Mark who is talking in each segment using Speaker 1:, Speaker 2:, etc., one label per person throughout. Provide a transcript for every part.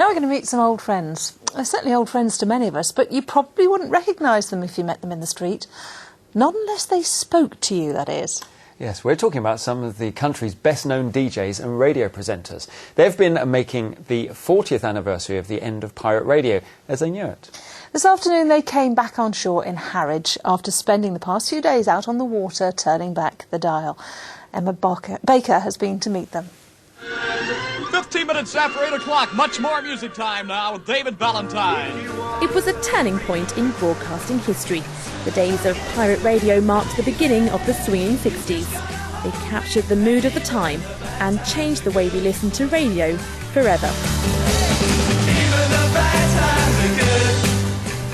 Speaker 1: Now we're going to meet some old friends. They're certainly old friends to many of us, but you probably wouldn't recognise them if you met them in the street. Not unless they spoke to you, that is.
Speaker 2: Yes, we're talking about some of the country's best-known DJs and radio presenters. They've been making the 40th anniversary of the end of pirate radio as they knew it.
Speaker 1: This afternoon they came back on shore in Harwich after spending the past few days out on the water turning back the dial. Emma Baker has been to meet them.
Speaker 3: 15 minutes after 8 o'clock, much more music time now with David Valentine.
Speaker 4: It was a turning point in broadcasting history. The days of pirate radio marked the beginning of the swinging 60s. They captured the mood of the time and changed the way we listen to radio forever.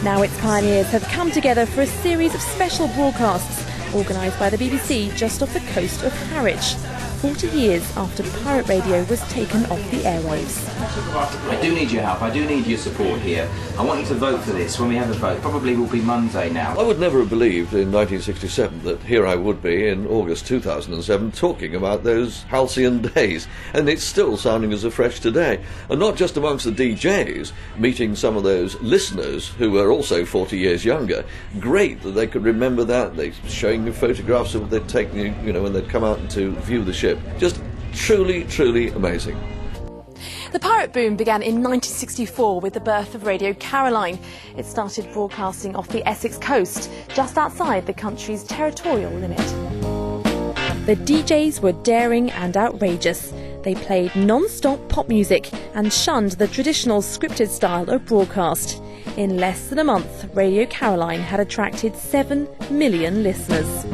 Speaker 4: Now its pioneers have come together for a series of special broadcasts organised by the BBC just off the coast of Harwich, 40 years after pirate radio was taken off the airwaves.
Speaker 5: I do need your help, I do need your support here. I want you to vote for this when we have a vote. Probably will be Monday now.
Speaker 6: I would never have believed in 1967 that here I would be in August 2007 talking about those halcyon days, and it's still sounding as fresh today. And not just amongst the DJs, meeting some of those listeners who were also 40 years younger. Great that they could remember that. They showing me photographs of what they'd taken, you know, when they'd come out to view the ship. Just truly, truly amazing.
Speaker 4: The pirate boom began in 1964 with the birth of Radio Caroline. It started broadcasting off the Essex coast, just outside the country's territorial limit. The DJs were daring and outrageous. They played non-stop pop music and shunned the traditional scripted style of broadcast. In less than a month, Radio Caroline had attracted 7 million listeners.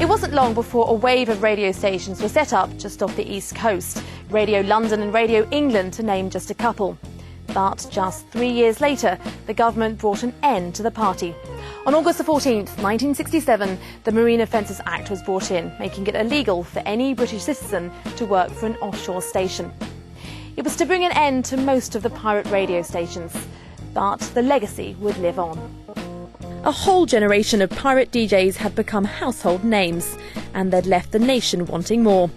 Speaker 4: It wasn't long before a wave of radio stations were set up just off the East Coast. Radio London and Radio England, to name just a couple. But just 3 years later, the government brought an end to the party. On August the 14th, 1967, the Marine Offences Act was brought in, making it illegal for any British citizen to work for an offshore station. It was to bring an end to most of the pirate radio stations, but the legacy would live on. A whole generation of pirate DJs had become household names, and they'd left the nation wanting more.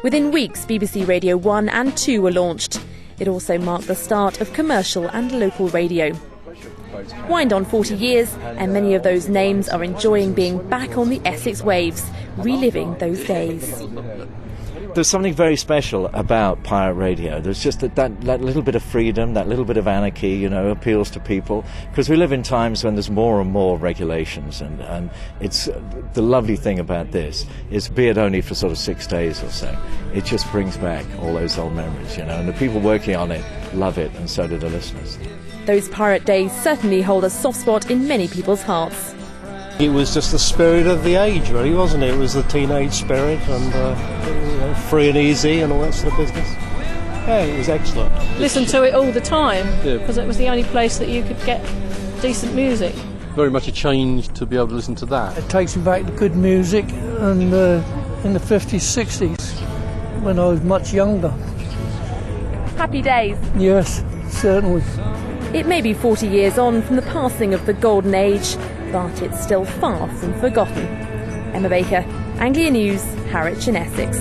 Speaker 4: Within weeks, BBC Radio 1 and 2 were launched. It also marked the start of commercial and local radio. Wind on 40 years, and many of those names are enjoying being back on the Essex waves, reliving those days.
Speaker 7: There's something very special about pirate radio. There's just that little bit of freedom, that little bit of anarchy, you know, appeals to people. Because we live in times when there's more and more regulations, and it's the lovely thing about this is, be it only for sort of 6 days or so, it just brings back all those old memories, you know, and the people working on it love it, and so do the listeners.
Speaker 4: Those pirate days certainly hold a soft spot in many people's hearts.
Speaker 8: It was just the spirit of the age, really, wasn't it? It was the teenage spirit, and you know, free and easy and all that sort of business. Yeah, it was excellent.
Speaker 9: Listen to it all the time, because it was the only place that you could get decent music.
Speaker 10: Very much a change to be able to listen to that.
Speaker 11: It takes me back to good music, and in the 50s, 60s, when I was much younger.
Speaker 4: Happy days.
Speaker 11: Yes, certainly.
Speaker 4: It may be 40 years on from the passing of the golden age, but it's still far from forgotten. Emma Baker, Anglia News, Harwich in Essex.